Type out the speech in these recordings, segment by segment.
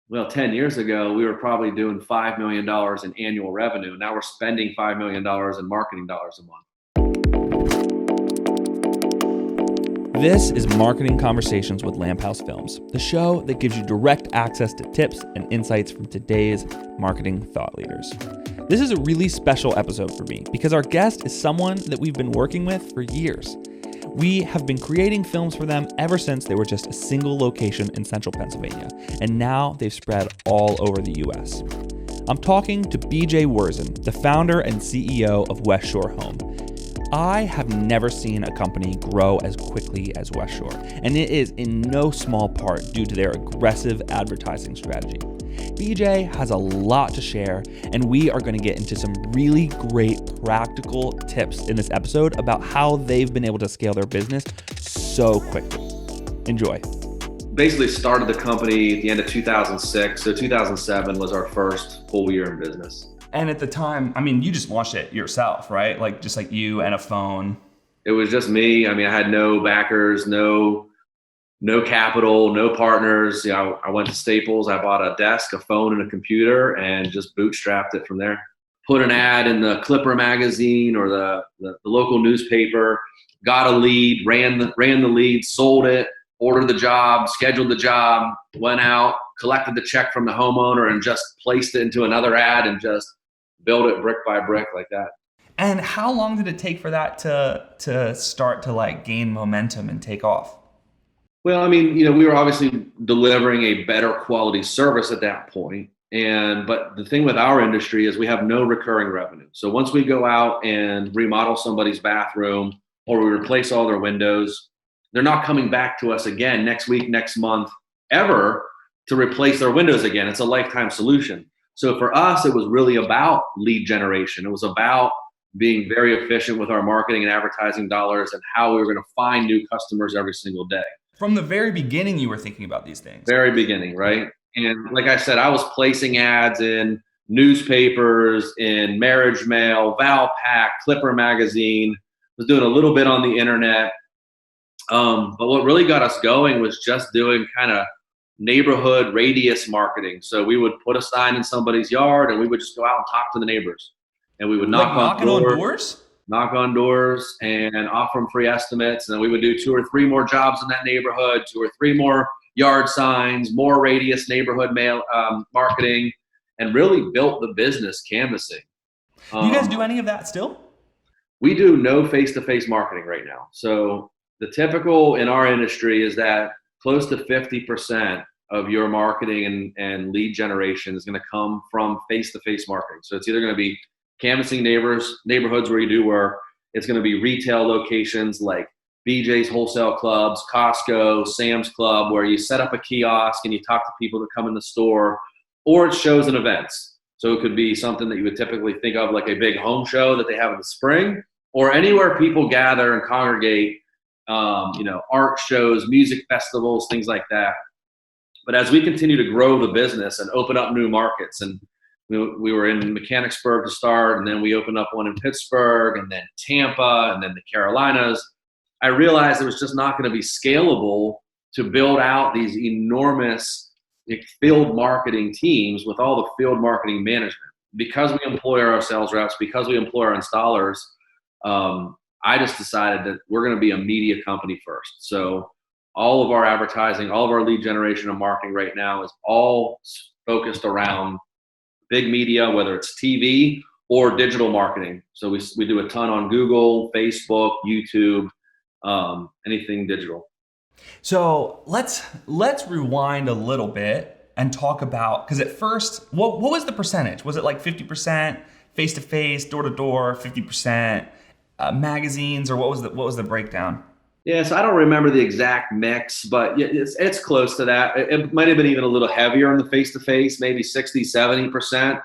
Well, 10 years ago, we were probably doing $5 million in annual revenue. Now we're spending $5 million in marketing dollars a month. This is Marketing Conversations with Lamp House Films, the show that gives you direct access to tips and insights from today's marketing thought leaders. This is a really special episode for me because our guest is someone that we've been working with for years. We have been creating films for them ever since they were just a single location in central Pennsylvania, and now they've spread all over the US. I'm talking to BJ Werzyn, the founder and CEO of West Shore Home. I have never seen a company grow as quickly as West Shore, and it is in no small part due to their aggressive advertising strategy. BJ has a lot to share, and we are going to get into some really great practical tips in this episode about how they've been able to scale their business so quickly. Enjoy. Basically started the company at the end of 2006, so 2007 was our first full year in business. And at the time, I mean, you just launched it yourself, right? Like just like you and a phone. It was just me. I mean, I had no backers, no capital, no partners. You know, I went to Staples. I bought a desk, a phone, and a computer, and just bootstrapped it from there. Put an ad in the Clipper magazine or the local newspaper. Got a lead, ran the lead, sold it, ordered the job, scheduled the job, went out, collected the check from the homeowner, and just placed it into another ad and just built it brick by brick like that. And how long did it take for that to start to like gain momentum and take off? Well, I mean, we were obviously delivering a better quality service at that point. But the thing with our industry is we have no recurring revenue. So once we go out and remodel somebody's bathroom or we replace all their windows, they're not coming back to us again next week, next month, ever to replace their windows again. It's a lifetime solution. So for us, it was really about lead generation. It was about being very efficient with our marketing and advertising dollars and how we were going to find new customers every single day. From the very beginning, you were thinking about these things. Very beginning, right? And like I said, I was placing ads in newspapers, in Marriage Mail, Valpak, Clipper magazine, was doing a little bit on the internet. But what really got us going was just doing kind of neighborhood radius marketing. So we would put a sign in somebody's yard and we would just go out and talk to the neighbors. And we would knock on doors and offer them free estimates. And then we would do 2 or 3 more jobs in that neighborhood, 2 or 3 more yard signs, more radius neighborhood mail marketing, and really built the business canvassing. Do you guys do any of that still? We do no face-to-face marketing right now. So the typical in our industry is that close to 50% of your marketing and lead generation is going to come from face-to-face marketing. So it's either going to be canvassing neighborhoods where you do work. It's going to be retail locations like BJ's wholesale clubs, Costco, Sam's Club, where you set up a kiosk and you talk to people that come in the store, or it's shows and events. So it could be something that you would typically think of like a big home show that they have in the spring, or anywhere people gather and congregate, art shows, music festivals, things like that. But as we continue to grow the business and open up new markets, and we were in Mechanicsburg to start, and then we opened up one in Pittsburgh, and then Tampa, and then the Carolinas. I realized it was just not going to be scalable to build out these enormous field marketing teams with all the field marketing management. Because we employ our sales reps, because we employ our installers, I just decided that we're going to be a media company first. So all of our advertising, all of our lead generation and marketing right now is all focused around big media, whether it's TV or digital marketing. So we do a ton on Google, Facebook, YouTube, anything digital. So let's rewind a little bit and talk about, because at first, what was the percentage? Was it like 50% face-to-face, door-to-door, 50% magazines, or what was the breakdown? Yes, I don't remember the exact mix, but it's close to that. It might have been even a little heavier on the face-to-face, maybe 60, 70%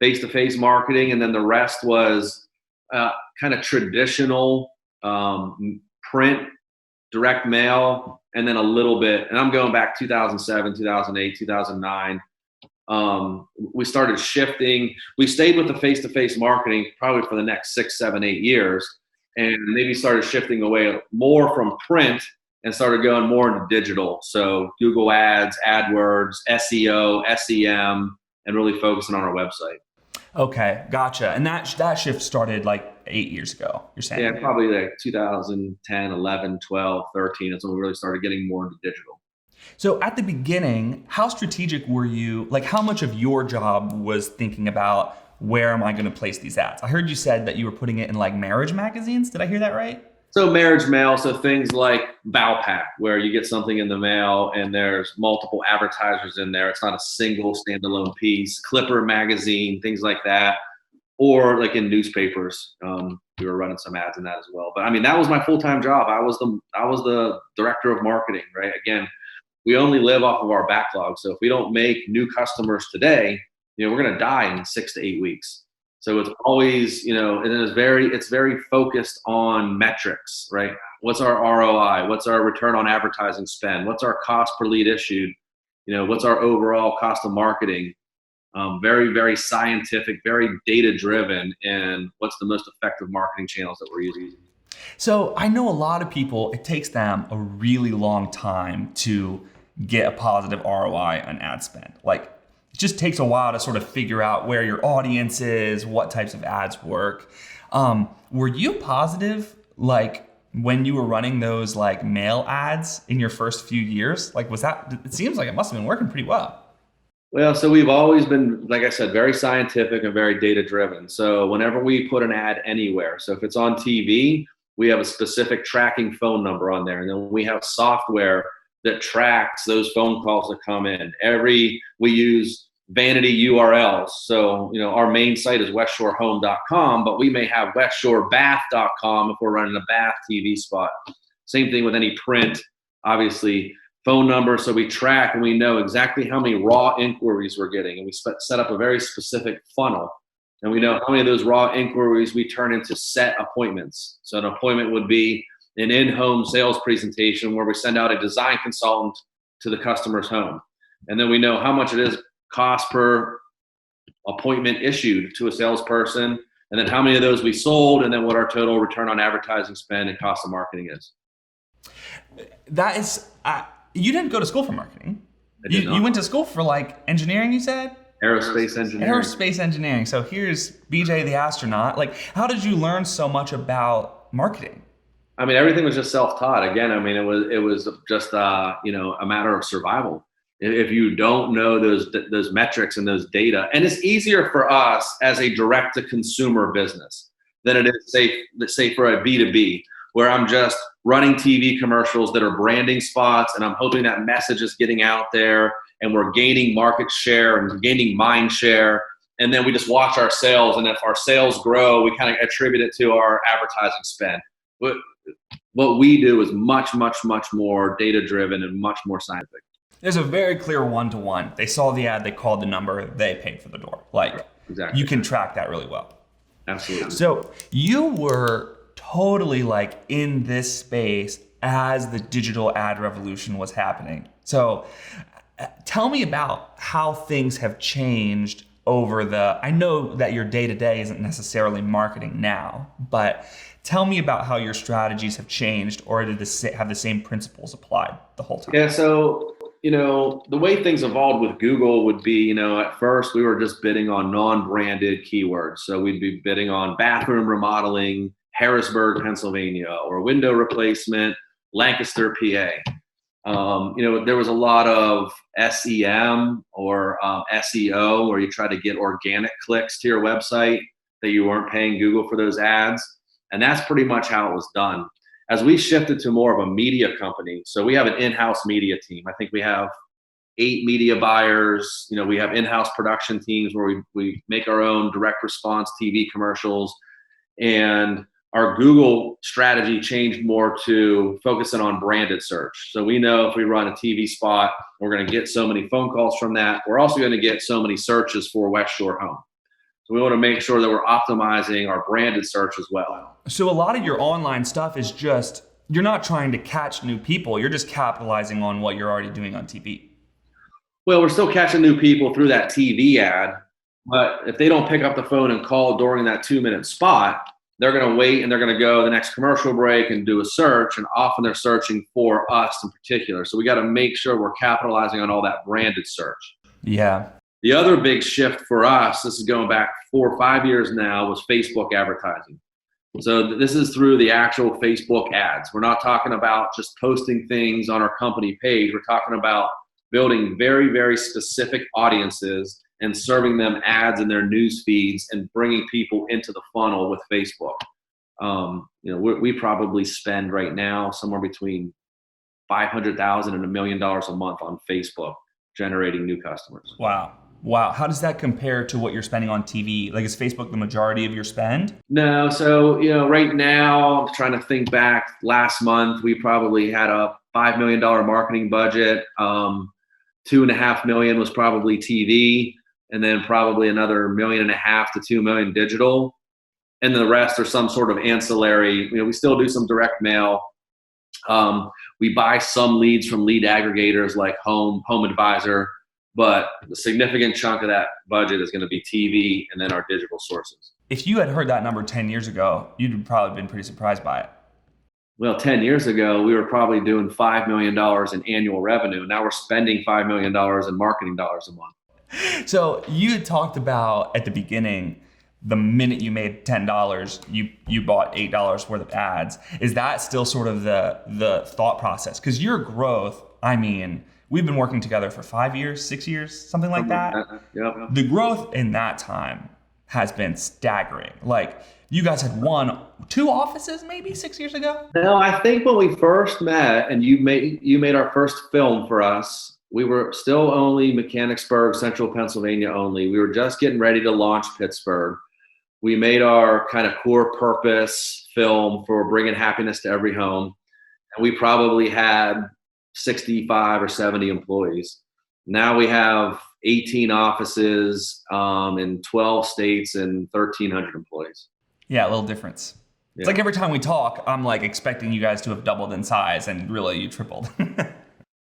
face-to-face marketing. And then the rest was kind of traditional print, direct mail, and then a little bit, and I'm going back 2007, 2008, 2009. We started shifting. We stayed with the face-to-face marketing probably for the next 6, 7, 8 years, and maybe started shifting away more from print and started going more into digital. So Google Ads, AdWords, SEO, SEM, and really focusing on our website. Okay, gotcha. And that shift started like 8 years ago, you're saying? Yeah, probably like 2010, 11, 12, 13. That's when we really started getting more into digital. So at the beginning, how strategic were you? Like how much of your job was thinking about where am I going to place these ads? I heard you said that you were putting it in like marriage magazines. Did I hear that right? So marriage mail, so things like Valpak, where you get something in the mail and there's multiple advertisers in there. It's not a single standalone piece. Clipper magazine, things like that. Or like in newspapers, we were running some ads in that as well. But I mean, that was my full-time job. I was the director of marketing, right? Again, we only live off of our backlog. So if we don't make new customers today, we're going to die in 6 to 8 weeks. So it's always, and it's very focused on metrics, right? What's our ROI? What's our return on advertising spend? What's our cost per lead issued? What's our overall cost of marketing? Very, very scientific, very data driven, and what's the most effective marketing channels that we're using. So I know a lot of people, it takes them a really long time to get a positive ROI on ad spend. Like it just takes a while to sort of figure out where your audience is, what types of ads work. Were you positive like when you were running those like mail ads in your first few years? Like it seems like it must have been working pretty well. Well, so we've always been, like I said, very scientific and very data driven. So whenever we put an ad anywhere, so if it's on TV, we have a specific tracking phone number on there. And then we have software that tracks those phone calls that come in. We use vanity URLs. So, our main site is westshorehome.com, but we may have westshorebath.com if we're running a bath TV spot. Same thing with any print, obviously. Phone number, so we track and we know exactly how many raw inquiries we're getting, and we set up a very specific funnel, and we know how many of those raw inquiries we turn into set appointments. So an appointment would be an in-home sales presentation where we send out a design consultant to the customer's home, and then we know how much it is cost per appointment issued to a salesperson, and then how many of those we sold, and then what our total return on advertising spend and cost of marketing is. That is. You didn't go to school for marketing. You went to school for like engineering, you said? Aerospace engineering. Aerospace engineering. So here's BJ the astronaut. Like, how did you learn so much about marketing? I mean, everything was just self-taught. Again, I mean, it was just a matter of survival. If you don't know those metrics and those data, and it's easier for us as a direct-to-consumer business than it is, say for a B2B, where I'm just running TV commercials that are branding spots, and I'm hoping that message is getting out there, and we're gaining market share and gaining mind share, and then we just watch our sales, and if our sales grow, we kind of attribute it to our advertising spend. What we do is much, much, much more data-driven and much more scientific. There's a very clear one-to-one. They saw the ad, they called the number, they paid for the door. Like, exactly. You can track that really well. Absolutely. So you were totally like in this space as the digital ad revolution was happening. So tell me about how things have changed I know that your day-to-day isn't necessarily marketing now, but tell me about how your strategies have changed, or did have the same principles applied the whole time? Yeah, so, the way things evolved with Google would be, at first we were just bidding on non-branded keywords. So we'd be bidding on bathroom remodeling, Harrisburg, Pennsylvania, or window replacement, Lancaster, PA. There was a lot of SEM or SEO where you try to get organic clicks to your website that you weren't paying Google for those ads. And that's pretty much how it was done. As we shifted to more of a media company, so we have an in-house media team. I think we have 8 media buyers. We have in-house production teams where we make our own direct response TV commercials. And our Google strategy changed more to focusing on branded search. So we know if we run a TV spot, we're going to get so many phone calls from that. We're also going to get so many searches for West Shore Home. So we want to make sure that we're optimizing our branded search as well. So a lot of your online stuff is just, you're not trying to catch new people. You're just capitalizing on what you're already doing on TV. Well, we're still catching new people through that TV ad. But if they don't pick up the phone and call during that 2-minute spot, they're going to wait and they're going to go the next commercial break and do a search. And often they're searching for us in particular. So we got to make sure we're capitalizing on all that branded search. Yeah. The other big shift for us, this is going back 4 or 5 years now, was Facebook advertising. So this is through the actual Facebook ads. We're not talking about just posting things on our company page. We're talking about building very, very specific audiences and serving them ads in their news feeds and bringing people into the funnel with Facebook. We probably spend right now somewhere between $500,000 and $1 million a month on Facebook generating new customers. Wow. How does that compare to what you're spending on TV? Like, is Facebook the majority of your spend? No. So, right now, I'm trying to think back. Last month, we probably had a $5 million marketing budget. $2.5 million was probably TV, and then probably another $1.5 million to $2 million digital. And the rest are some sort of ancillary. We still do some direct mail. We buy some leads from lead aggregators like Home Advisor. But the significant chunk of that budget is going to be TV and then our digital sources. If you had heard that number 10 years ago, you'd have probably been pretty surprised by it. Well, 10 years ago, we were probably doing $5 million in annual revenue. Now we're spending $5 million in marketing dollars a month. So you had talked about at the beginning, the minute you made $10, you bought $8 worth of ads. Is that still sort of the thought process? Because your growth, we've been working together for 5 years, 6 years, something like that. Yep. The growth in that time has been staggering. Like, you guys had 2 offices maybe 6 years ago? No, I think when we first met and you made our first film for us, we were still only Mechanicsburg, Central Pennsylvania only. We were just getting ready to launch Pittsburgh. We made our kind of core purpose film for bringing happiness to every home. And we probably had 65 or 70 employees. Now we have 18 offices in 12 states and 1,300 employees. Yeah, a little difference. Yeah. It's like every time we talk, I'm like expecting you guys to have doubled in size, and really you tripled.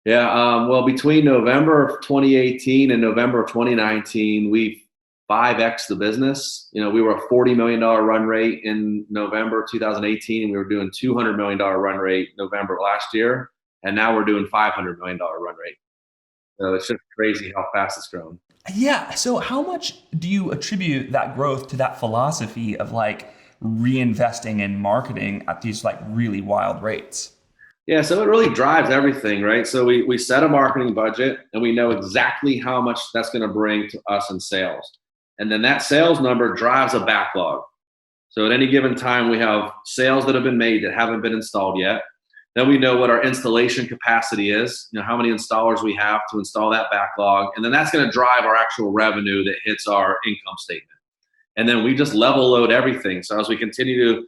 Yeah, well, between November of 2018 and November of 2019, we've 5x the business. We were a $40 million run rate in November 2018, and we were doing $200 million run rate November last year. And now we're doing $500 million run rate. So it's just crazy how fast it's grown. Yeah. So how much do you attribute that growth to that philosophy of like reinvesting in marketing at these like really wild rates? Yeah. So it really drives everything, right? So we set a marketing budget and we know exactly how much that's going to bring to us in sales. And then that sales number drives a backlog. So at any given time, we have sales that have been made that haven't been installed yet. Then we know what our installation capacity is, how many installers we have to install that backlog. And then that's going to drive our actual revenue that hits our income statement. And then we just level load everything. So as we continue to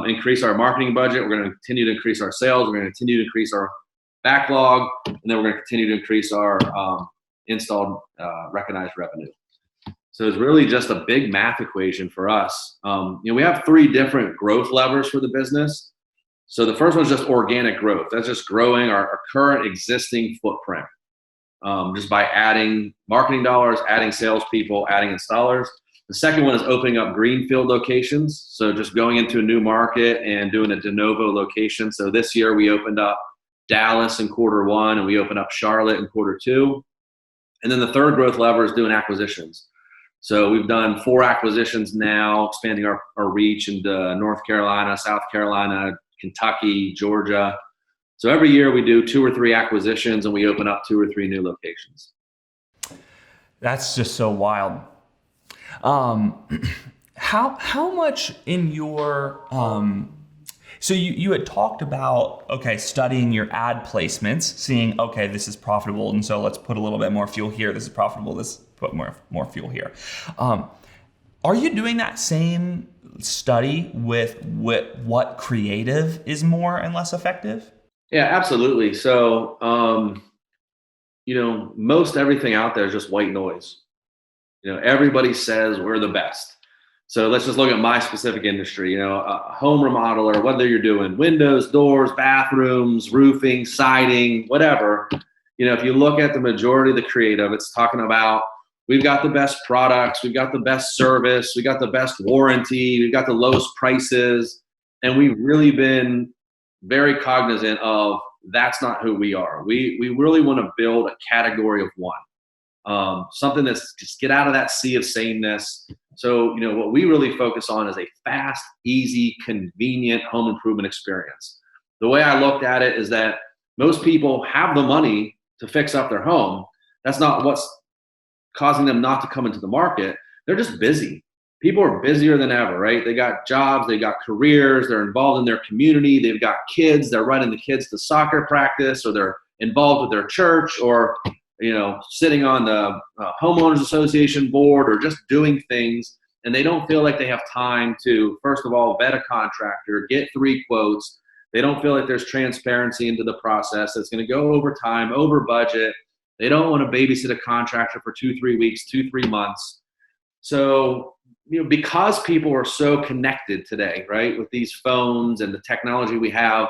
increase our marketing budget, we're going to continue to increase our sales. We're going to continue to increase our backlog. And then we're going to continue to increase our installed recognized revenue. So it's really just a big math equation for us. We have 3 different growth levers for the business. So the first one is just organic growth. That's just growing our current existing footprint, just by adding marketing dollars, adding salespeople, adding installers. The second one is opening up greenfield locations. So just going into a new market and doing a de novo location. So this year we opened up Dallas in Q1 and we opened up Charlotte in Q2. And then the third growth lever is doing acquisitions. So we've done 4 acquisitions now, expanding our reach into North Carolina, South Carolina, Kentucky, Georgia. So every year we do 2 or 3 acquisitions and we open up 2 or 3 new locations. That's just so wild. How much in your so you had talked about studying your ad placements, seeing this is profitable, and so let's put a little bit more fuel here. This is profitable. Let's put more fuel here. Are you doing that same study with what creative is more and less effective? Yeah, absolutely. So, most everything out there is just white noise. Everybody says we're the best. So let's just look at my specific industry, a home remodeler, whether you're doing windows, doors, bathrooms, roofing, siding, whatever. If you look at the majority of the creative, it's talking about we've got the best products, we've got the best service, we got the best warranty, we've got the lowest prices. And we've really been very cognizant of that's not who we are. We really want to build a category of one, something that's just get out of that sea of sameness. So, what we really focus on is a fast, easy, convenient home improvement experience. The way I looked at it is that most people have the money to fix up their home. That's not what's causing them not to come into the market. They're just busy. People are busier than ever, right? They got jobs, they got careers, they're involved in their community, they've got kids, they're running the kids to soccer practice, or they're involved with their church, or sitting on the homeowners association board, or just doing things, and they don't feel like they have time to, first of all, vet a contractor, get 3 quotes. They don't feel like there's transparency into the process. It's going to go over time, over budget. They don't want to babysit a contractor for 2-3 weeks, 2-3 months. So, because people are so connected today, right, with these phones and the technology we have,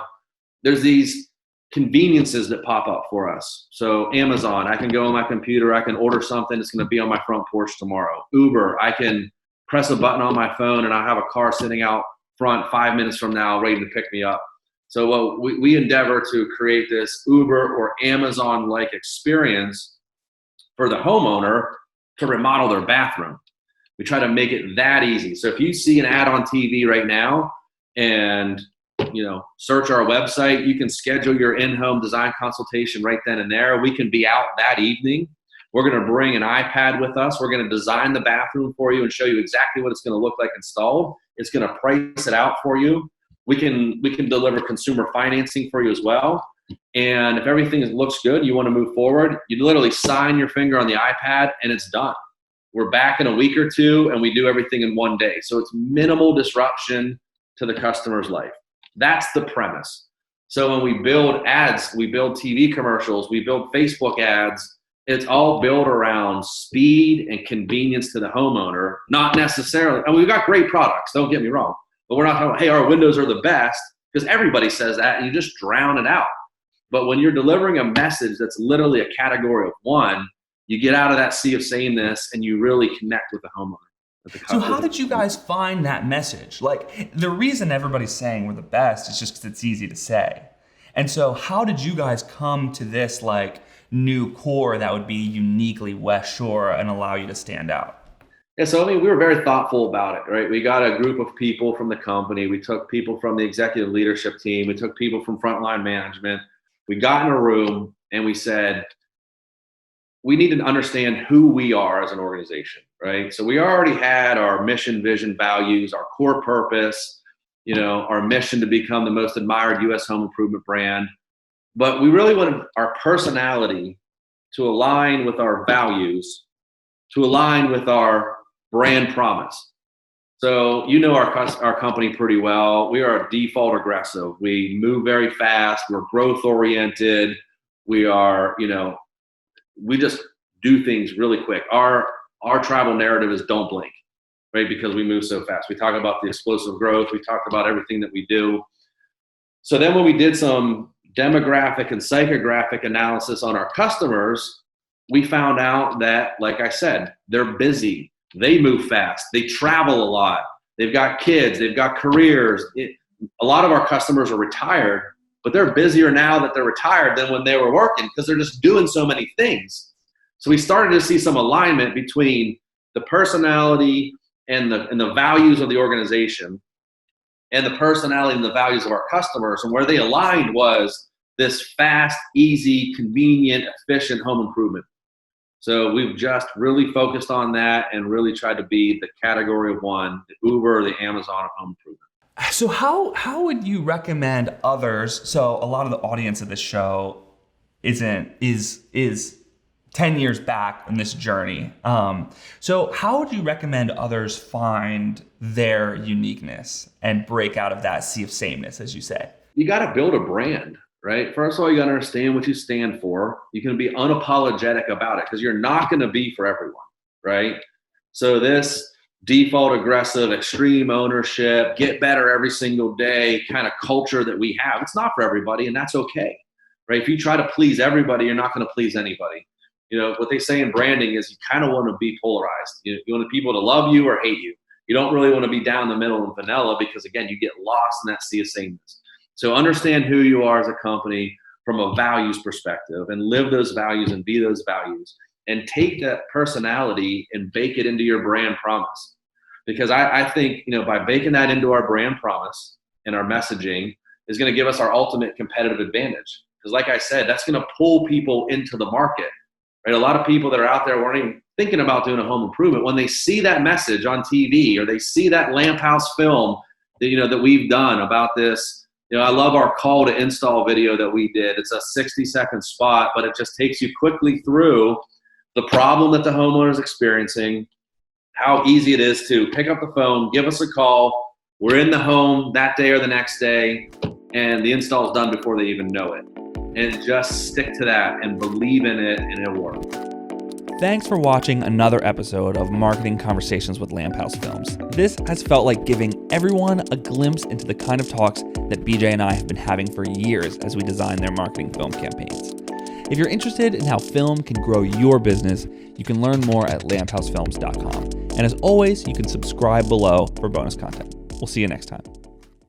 there's these conveniences that pop up for us. So Amazon, I can go on my computer, I can order something, it's going to be on my front porch tomorrow. Uber, I can press a button on my phone and I have a car sitting out front 5 minutes from now ready to pick me up. So we endeavor to create this Uber or Amazon-like experience for the homeowner to remodel their bathroom. We try to make it that easy. So if you see an ad on TV right now and search our website, you can schedule your in-home design consultation right then and there. We can be out that evening. We're going to bring an iPad with us. We're going to design the bathroom for you and show you exactly what it's going to look like installed. It's going to price it out for you. We can deliver consumer financing for you as well. And if everything looks good, you want to move forward, you literally sign your finger on the iPad and it's done. We're back in a week or 2 and we do everything in 1 day. So it's minimal disruption to the customer's life. That's the premise. So when we build ads, we build TV commercials, we build Facebook ads, it's all built around speed and convenience to the homeowner, not necessarily, and we've got great products, don't get me wrong, but we're not talking about, hey, our windows are the best, because everybody says that and you just drown it out. But when you're delivering a message that's literally a category of one, you get out of that sea of sameness and you really connect with the homeowner. So how did you guys find that message? Like, the reason everybody's saying we're the best is just because it's easy to say. And so how did you guys come to this new core that would be uniquely West Shore and allow you to stand out? Yeah, so we were very thoughtful about it, right? We got a group of people from the company. We took people from the executive leadership team. We took people from frontline management. We got in a room and we said, we need to understand who we are as an organization, right? So we already had our mission, vision, values, our core purpose, our mission to become the most admired U.S. home improvement brand. But we really wanted our personality to align with our values, to align with our brand promise. So our company pretty well. We are a default aggressive. We move very fast. We're growth oriented. We are, we just do things really quick. Our travel narrative is don't blink, right? Because we move so fast. We talk about the explosive growth. We talked about everything that we do. So then when we did some demographic and psychographic analysis on our customers, we found out that, like I said, they're busy. They move fast. They travel a lot. They've got kids. They've got careers. A lot of our customers are retired, but they're busier now that they're retired than when they were working because they're just doing so many things. So we started to see some alignment between the personality and the values of the organization and the personality and the values of our customers. And where they aligned was this fast, easy, convenient, efficient home improvement. So we've just really focused on that and really tried to be the category of one, the Uber, the Amazon of home improvement. So how would you recommend others? So a lot of the audience of this show is 10 years back in this journey. So how would you recommend others find their uniqueness and break out of that sea of sameness, as you say? You got to build a brand, right? First of all, you got to understand what you stand for. You can be unapologetic about it because you're not going to be for everyone, right? So this default aggressive, extreme ownership, get better every single day kind of culture that we have, it's not for everybody, and that's okay, right? If you try to please everybody, you're not going to please anybody. What they say in branding is you kind of want to be polarized. You want people to love you or hate you. You don't really want to be down the middle and vanilla, because again, you get lost in that sea of sameness. So understand who you are as a company from a values perspective, and live those values and be those values, and take that personality and bake it into your brand promise. Because I think, by baking that into our brand promise and our messaging is going to give us our ultimate competitive advantage. Because like I said, that's going to pull people into the market, right? A lot of people that are out there weren't even thinking about doing a home improvement. When they see that message on TV, or they see that Lamp House film that, that we've done about this, I love our call to install video that we did. It's a 60-second spot, but it just takes you quickly through the problem that the homeowner is experiencing, how easy it is to pick up the phone, give us a call. We're in the home that day or the next day, and the install is done before they even know it. And just stick to that and believe in it, and it'll work. Thanks for watching another episode of Marketing Conversations with Lamp House Films. This has felt like giving everyone a glimpse into the kind of talks that BJ and I have been having for years as we design their marketing film campaigns. If you're interested in how film can grow your business, you can learn more at lamphousefilms.com. And as always, you can subscribe below for bonus content. We'll see you next time.